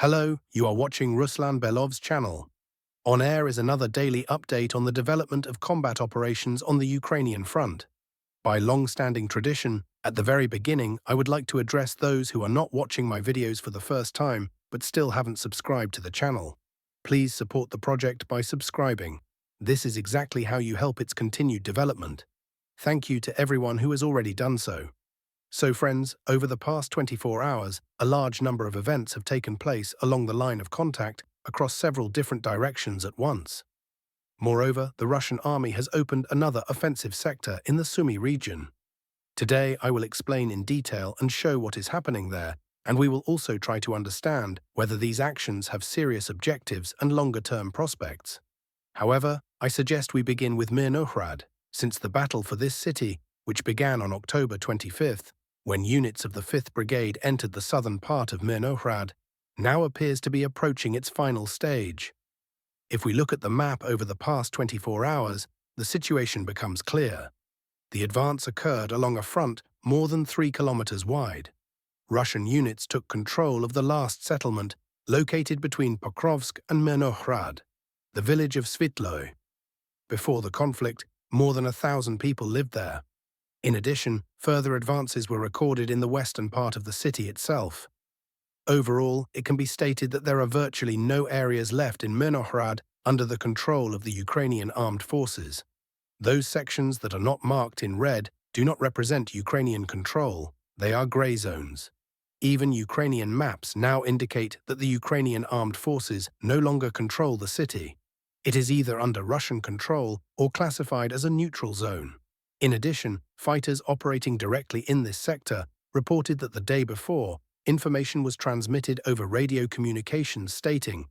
Hello, you are watching Ruslan Belov's channel. On air is another daily update on the development of combat operations on the Ukrainian front. By long-standing tradition, at the very beginning, I would like to address those who are not watching my videos for the first time but still haven't subscribed to the channel. Please support the project by subscribing. This is exactly how you help its continued development. Thank you to everyone who has already done so. So friends, over the past 24 hours, a large number of events have taken place along the line of contact across several different directions at once. Moreover, the Russian army has opened another offensive sector in the Sumy region. Today I will explain in detail and show what is happening there, and we will also try to understand whether these actions have serious objectives and longer-term prospects. However, I suggest we begin with Myrnohrad, since the battle for this city, which began on October 25th, when units of the 5th Brigade entered the southern part of Myrnohrad, now appears to be approaching its final stage. If we look at the map over the past 24 hours, the situation becomes clear. The advance occurred along a front more than 3 kilometers wide. Russian units took control of the last settlement located between Pokrovsk and Myrnohrad, the village of Svitloy. Before the conflict, more than 1,000 people lived there. In addition, further advances were recorded in the western part of the city itself. Overall, it can be stated that there are virtually no areas left in Myrnohrad under the control of the Ukrainian armed forces. Those sections that are not marked in red do not represent Ukrainian control, they are grey zones. Even Ukrainian maps now indicate that the Ukrainian armed forces no longer control the city. It is either under Russian control or classified as a neutral zone. In addition, fighters operating directly in this sector reported that the day before, information was transmitted over radio communications stating,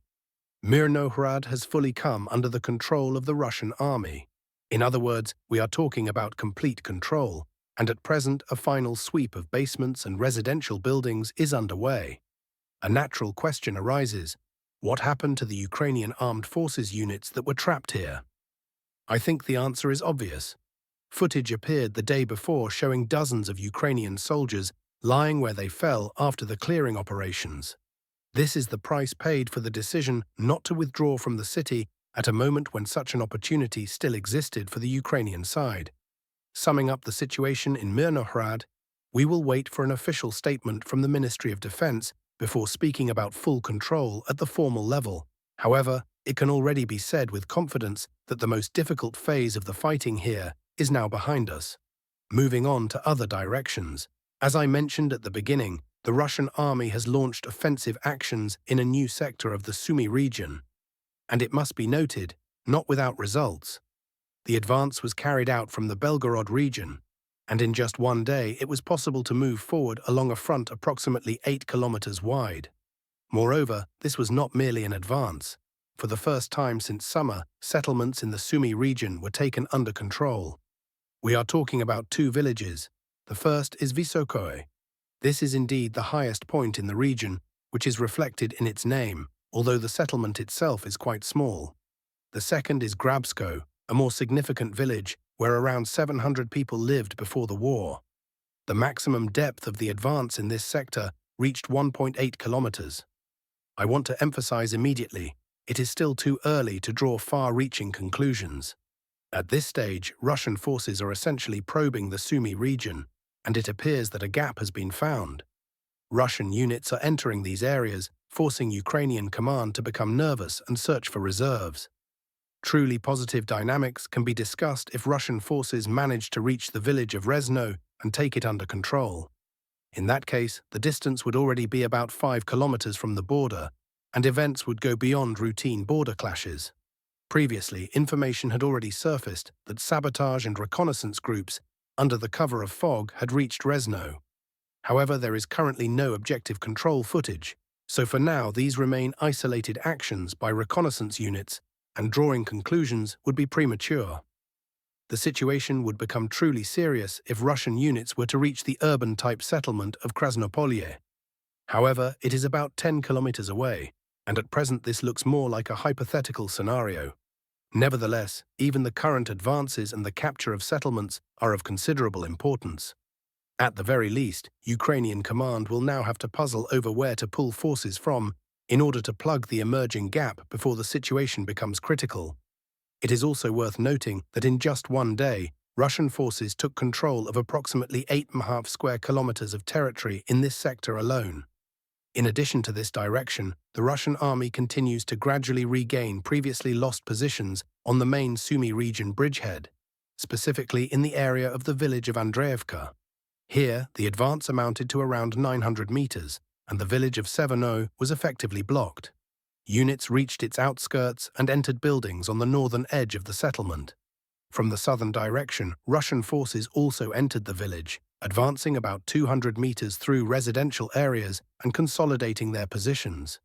"Myrnohrad has fully come under the control of the Russian army." In other words, we are talking about complete control, and at present a final sweep of basements and residential buildings is underway. A natural question arises: what happened to the Ukrainian armed forces units that were trapped here? I think the answer is obvious. Footage appeared the day before showing dozens of Ukrainian soldiers lying where they fell after the clearing operations. This is the price paid for the decision not to withdraw from the city at a moment when such an opportunity still existed for the Ukrainian side. Summing up the situation in Myrnohrad, we will wait for an official statement from the Ministry of Defense before speaking about full control at the formal level. However, it can already be said with confidence that the most difficult phase of the fighting here is now behind us. Moving on to other directions. As I mentioned at the beginning, the Russian army has launched offensive actions in a new sector of the Sumy region. And it must be noted, not without results. The advance was carried out from the Belgorod region, and in just one day it was possible to move forward along a front approximately 8 kilometers wide. Moreover, this was not merely an advance. For the first time since summer, settlements in the Sumy region were taken under control. We are talking about 2 villages. The first is Vysokoye. This is indeed the highest point in the region, which is reflected in its name, although the settlement itself is quite small. The second is Grabsko, a more significant village where around 700 people lived before the war. The maximum depth of the advance in this sector reached 1.8 kilometers. I want to emphasize immediately, it is still too early to draw far-reaching conclusions. At this stage, Russian forces are essentially probing the Sumy region, and it appears that a gap has been found. Russian units are entering these areas, forcing Ukrainian command to become nervous and search for reserves. Truly positive dynamics can be discussed if Russian forces manage to reach the village of Rezno and take it under control. In that case, the distance would already be about 5 kilometers from the border, and events would go beyond routine border clashes. Previously, information had already surfaced that sabotage and reconnaissance groups, under the cover of fog, had reached Rezno. However, there is currently no objective control footage, so for now these remain isolated actions by reconnaissance units, and drawing conclusions would be premature. The situation would become truly serious if Russian units were to reach the urban-type settlement of Krasnopolye. However, it is about 10 kilometers away, and at present this looks more like a hypothetical scenario. Nevertheless, even the current advances and the capture of settlements are of considerable importance. At the very least, Ukrainian command will now have to puzzle over where to pull forces from in order to plug the emerging gap before the situation becomes critical. It is also worth noting that in just one day, Russian forces took control of approximately 8.5 square kilometers of territory in this sector alone. In addition to this direction, the Russian army continues to gradually regain previously lost positions on the main Sumy region bridgehead, specifically in the area of the village of Andreevka. Here, the advance amounted to around 900 meters, and the village of Severno was effectively blocked. Units reached its outskirts and entered buildings on the northern edge of the settlement. From the southern direction, Russian forces also entered the village, advancing about 200 meters through residential areas and consolidating their positions.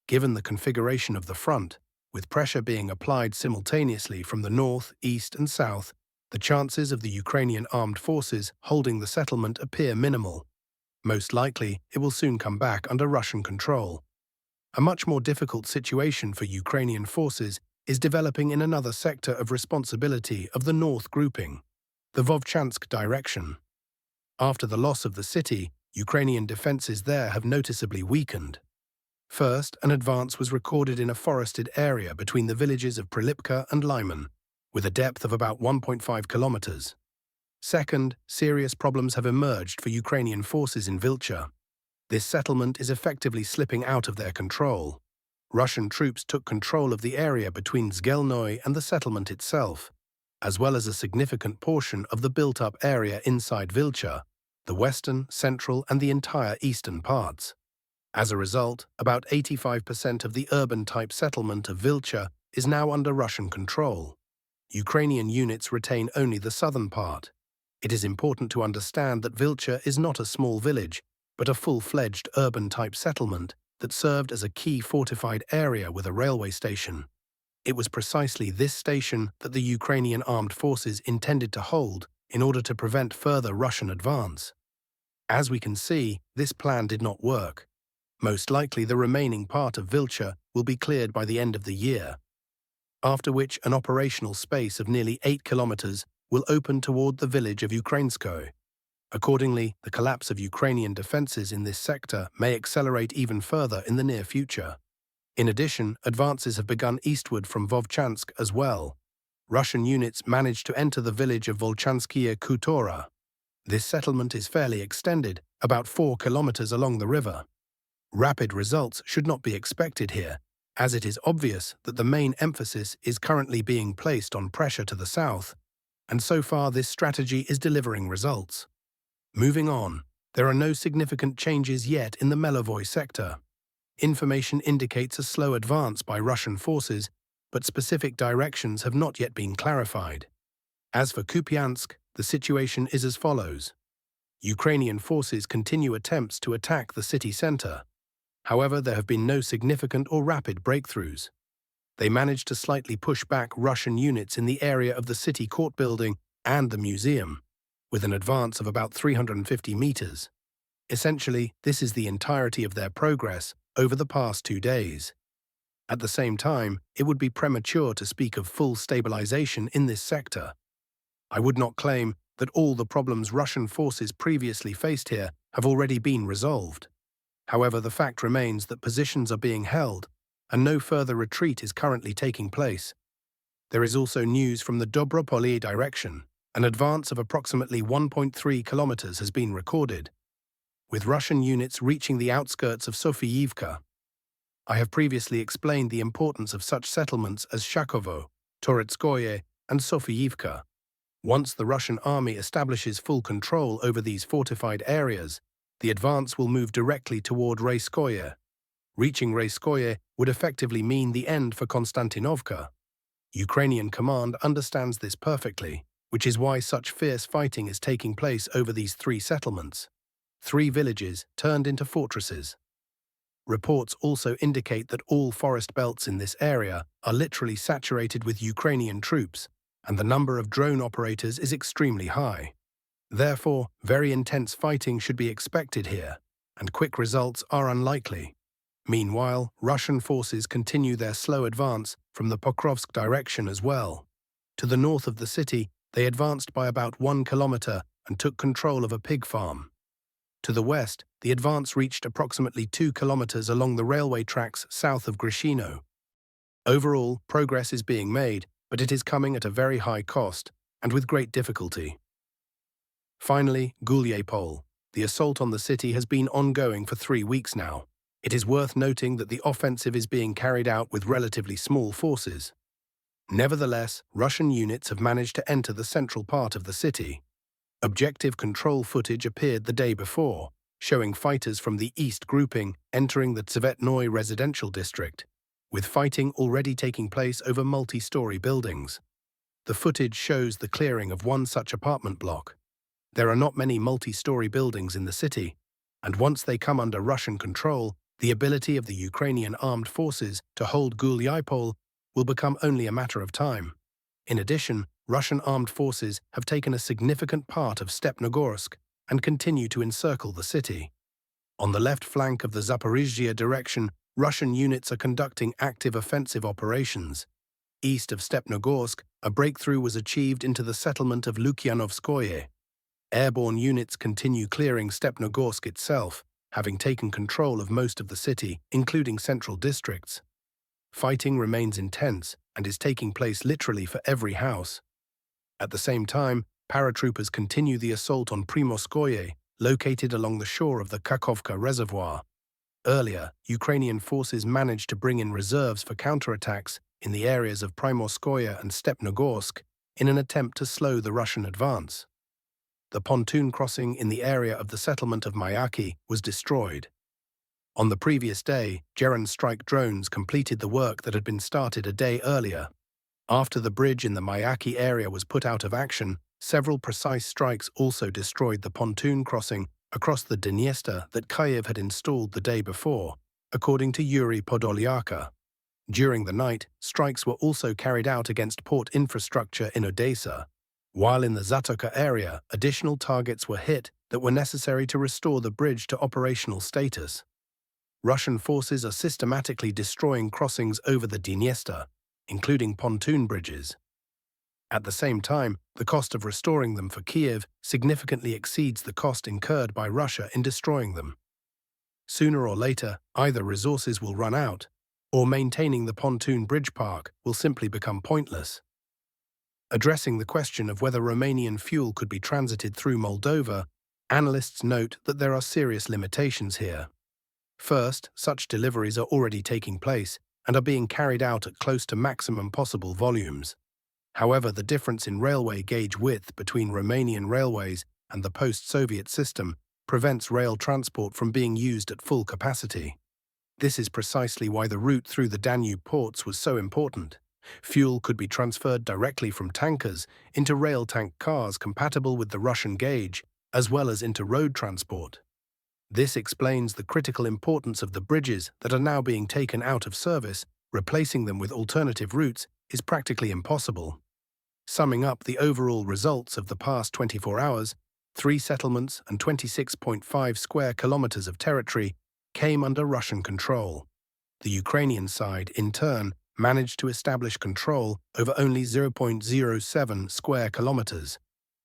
Given the configuration of the front, with pressure being applied simultaneously from the north, east, and south, the chances of the Ukrainian armed forces holding the settlement appear minimal. Most likely, it will soon come back under Russian control. A much more difficult situation for Ukrainian forces is developing in another sector of responsibility of the north grouping, the Vovchansk direction. After the loss of the city, Ukrainian defenses there have noticeably weakened. First, an advance was recorded in a forested area between the villages of Prilipka and Lyman, with a depth of about 1.5 kilometers. Second, serious problems have emerged for Ukrainian forces in Vilcha. This settlement is effectively slipping out of their control. Russian troops took control of the area between Zgelnoy and the settlement itself, as well as a significant portion of the built-up area inside Vilcha, the western, central, and the entire eastern parts. As a result, about 85% of the urban-type settlement of Vilcha is now under Russian control. Ukrainian units retain only the southern part. It is important to understand that Vilcha is not a small village, but a full-fledged urban-type settlement that served as a key fortified area with a railway station. It was precisely this station that the Ukrainian armed forces intended to hold in order to prevent further Russian advance. As we can see, this plan did not work. Most likely the remaining part of Vilcha will be cleared by the end of the year, after which an operational space of nearly 8 kilometers will open toward the village of Ukrainskoye. Accordingly, the collapse of Ukrainian defenses in this sector may accelerate even further in the near future. In addition, advances have begun eastward from Vovchansk as well. Russian units managed to enter the village of Volchanskaya Khutora. This settlement is fairly extended, about 4 kilometers along the river. Rapid results should not be expected here, as it is obvious that the main emphasis is currently being placed on pressure to the south, and so far this strategy is delivering results. Moving on, there are no significant changes yet in the Melovoy sector. Information indicates a slow advance by Russian forces, but specific directions have not yet been clarified. As for Kupiansk, the situation is as follows. Ukrainian forces continue attempts to attack the city center. However, there have been no significant or rapid breakthroughs. They managed to slightly push back Russian units in the area of the city court building and the museum, with an advance of about 350 meters. Essentially, this is the entirety of their progress over the past 2 days. At the same time, it would be premature to speak of full stabilization in this sector. I would not claim that all the problems Russian forces previously faced here have already been resolved. However, the fact remains that positions are being held, and no further retreat is currently taking place. There is also news from the Dobropolye direction. An advance of approximately 1.3 kilometers has been recorded, with Russian units reaching the outskirts of Sofiyivka. I have previously explained the importance of such settlements as Shakovo, Toretskoye, and Sofiyivka. Once the Russian army establishes full control over these fortified areas, the advance will move directly toward Rayskoye. Reaching Rayskoye would effectively mean the end for Konstantinovka. Ukrainian command understands this perfectly, which is why such fierce fighting is taking place over these 3 settlements. 3 villages turned into fortresses. Reports also indicate that all forest belts in this area are literally saturated with Ukrainian troops, and the number of drone operators is extremely high. Therefore, very intense fighting should be expected here, and quick results are unlikely. Meanwhile, Russian forces continue their slow advance from the Pokrovsk direction as well. To the north of the city, they advanced by about 1 kilometer and took control of a pig farm. To the west, the advance reached approximately 2 kilometers along the railway tracks south of Grishino. Overall, progress is being made, but it is coming at a very high cost and with great difficulty. Finally, Gulipole. The assault on the city has been ongoing for 3 weeks now. It is worth noting that the offensive is being carried out with relatively small forces. Nevertheless, Russian units have managed to enter the central part of the city. Objective control footage appeared the day before, showing fighters from the east grouping entering the Tsvetnoy residential district, with fighting already taking place over multi-story buildings. The footage shows the clearing of one such apartment block. There are not many multi-story buildings in the city, and once they come under Russian control, the ability of the Ukrainian armed forces to hold Gulipole will become only a matter of time. In addition, Russian armed forces have taken a significant part of Stepnogorsk and continue to encircle the city. On the left flank of the Zaporizhzhia direction, Russian units are conducting active offensive operations. East of Stepnogorsk, a breakthrough was achieved into the settlement of Lukyanovskoye. Airborne units continue clearing Stepnogorsk itself, having taken control of most of the city, including central districts. Fighting remains intense and is taking place literally for every house. At the same time, paratroopers continue the assault on Primorskoye, located along the shore of the Kakhovka Reservoir. Earlier, Ukrainian forces managed to bring in reserves for counterattacks in the areas of Primorskoye and Stepnogorsk in an attempt to slow the Russian advance. The pontoon crossing in the area of the settlement of Mayaki was destroyed. On the previous day, German strike drones completed the work that had been started a day earlier. After the bridge in the Mayaki area was put out of action, several precise strikes also destroyed the pontoon crossing across the Dniester that Kyiv had installed the day before, according to Yuri Podolyaka. During the night, strikes were also carried out against port infrastructure in Odessa, while in the Zatoka area, additional targets were hit that were necessary to restore the bridge to operational status. Russian forces are systematically destroying crossings over the Dniester, including pontoon bridges. At the same time, the cost of restoring them for Kyiv significantly exceeds the cost incurred by Russia in destroying them. Sooner or later, either resources will run out, or maintaining the pontoon bridge park will simply become pointless. Addressing the question of whether Romanian fuel could be transited through Moldova, analysts note that there are serious limitations here. First, such deliveries are already taking place and are being carried out at close to maximum possible volumes. However, the difference in railway gauge width between Romanian railways and the post-Soviet system prevents rail transport from being used at full capacity. This is precisely why the route through the Danube ports was so important. Fuel could be transferred directly from tankers into rail tank cars compatible with the Russian gauge, as well as into road transport. This explains the critical importance of the bridges that are now being taken out of service. Replacing them with alternative routes is practically impossible. Summing up the overall results of the past 24 hours, 3 settlements and 26.5 square kilometers of territory came under Russian control. The Ukrainian side, in turn, managed to establish control over only 0.07 square kilometers.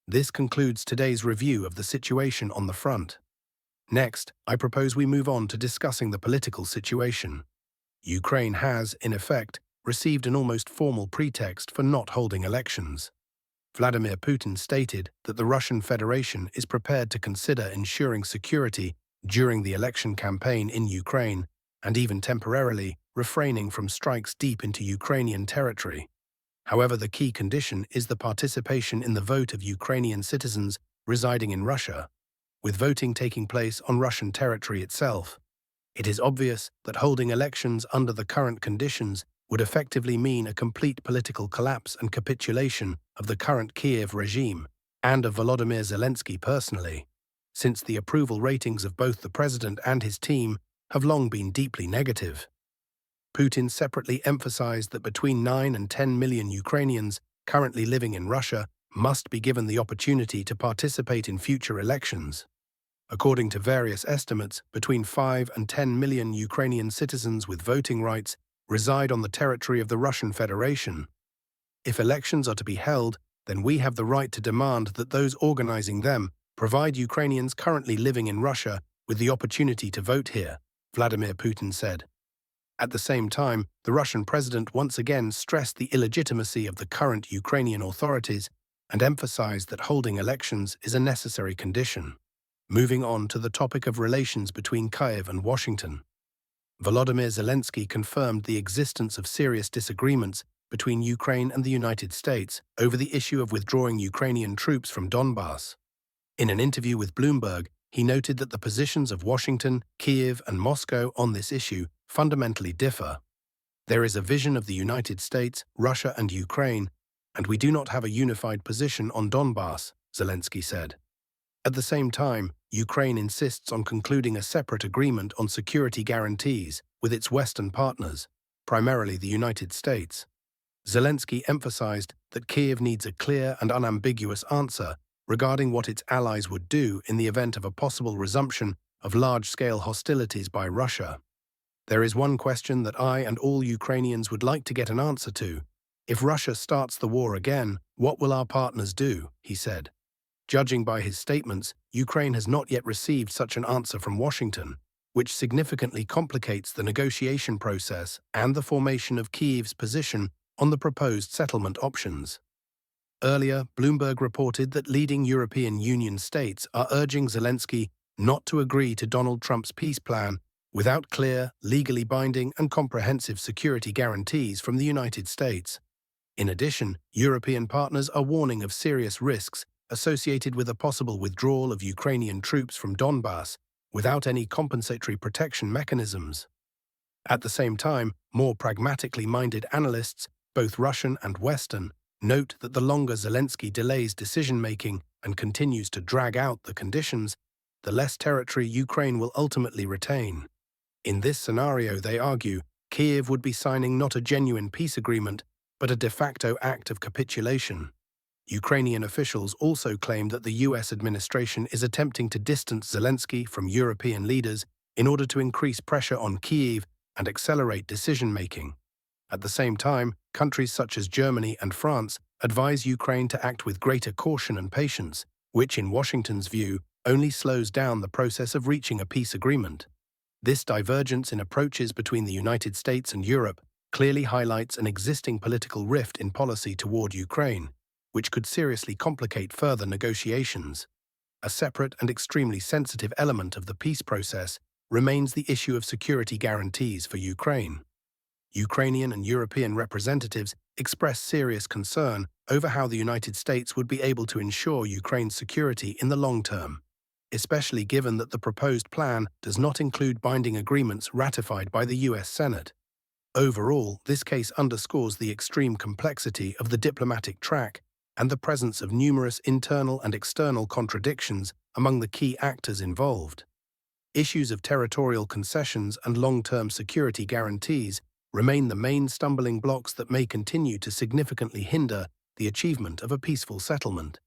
This concludes today's review of the situation on the front. Next, I propose we move on to discussing the political situation. Ukraine has, in effect, received an almost formal pretext for not holding elections. Vladimir Putin stated that the Russian Federation is prepared to consider ensuring security during the election campaign in Ukraine, and even temporarily refraining from strikes deep into Ukrainian territory. However, the key condition is the participation in the vote of Ukrainian citizens residing in Russia, with voting taking place on Russian territory itself. It is obvious that holding elections under the current conditions would effectively mean a complete political collapse and capitulation of the current Kiev regime and of Volodymyr Zelensky personally, since the approval ratings of both the president and his team have long been deeply negative. Putin separately emphasized that between 9 and 10 million Ukrainians currently living in Russia must be given the opportunity to participate in future elections. According to various estimates, between 5 and 10 million Ukrainian citizens with voting rights reside on the territory of the Russian Federation. If elections are to be held, then we have the right to demand that those organizing them provide Ukrainians currently living in Russia with the opportunity to vote here, Vladimir Putin said. At the same time, the Russian president once again stressed the illegitimacy of the current Ukrainian authorities and emphasized that holding elections is a necessary condition. Moving on to the topic of relations between Kyiv and Washington. Volodymyr Zelensky confirmed the existence of serious disagreements between Ukraine and the United States over the issue of withdrawing Ukrainian troops from Donbass. In an interview with Bloomberg, he noted that the positions of Washington, Kyiv, and Moscow on this issue fundamentally differ. There is a vision of the United States, Russia, and Ukraine, and we do not have a unified position on Donbass, Zelensky said. At the same time, Ukraine insists on concluding a separate agreement on security guarantees with its Western partners, primarily the United States. Zelensky emphasized that Kyiv needs a clear and unambiguous answer regarding what its allies would do in the event of a possible resumption of large-scale hostilities by Russia. There is one question that I and all Ukrainians would like to get an answer to. If Russia starts the war again, what will our partners do? He said. Judging by his statements, Ukraine has not yet received such an answer from Washington, which significantly complicates the negotiation process and the formation of Kyiv's position on the proposed settlement options. Earlier, Bloomberg reported that leading European Union states are urging Zelensky not to agree to Donald Trump's peace plan without clear, legally binding, and comprehensive security guarantees from the United States. In addition, European partners are warning of serious risks associated with a possible withdrawal of Ukrainian troops from Donbass without any compensatory protection mechanisms. At the same time, more pragmatically minded analysts, both Russian and Western, note that the longer Zelensky delays decision-making and continues to drag out the conditions, the less territory Ukraine will ultimately retain. In this scenario, they argue, Kyiv would be signing not a genuine peace agreement, but a de facto act of capitulation. Ukrainian officials also claim that the US administration is attempting to distance Zelensky from European leaders in order to increase pressure on Kyiv and accelerate decision-making. At the same time, countries such as Germany and France advise Ukraine to act with greater caution and patience, which, in Washington's view, only slows down the process of reaching a peace agreement. This divergence in approaches between the United States and Europe clearly highlights an existing political rift in policy toward Ukraine, which could seriously complicate further negotiations. A separate and extremely sensitive element of the peace process remains the issue of security guarantees for Ukraine. Ukrainian and European representatives expressed serious concern over how the United States would be able to ensure Ukraine's security in the long term, especially given that the proposed plan does not include binding agreements ratified by the US Senate. Overall, this case underscores the extreme complexity of the diplomatic track and the presence of numerous internal and external contradictions among the key actors involved. Issues of territorial concessions and long-term security guarantees remain the main stumbling blocks that may continue to significantly hinder the achievement of a peaceful settlement.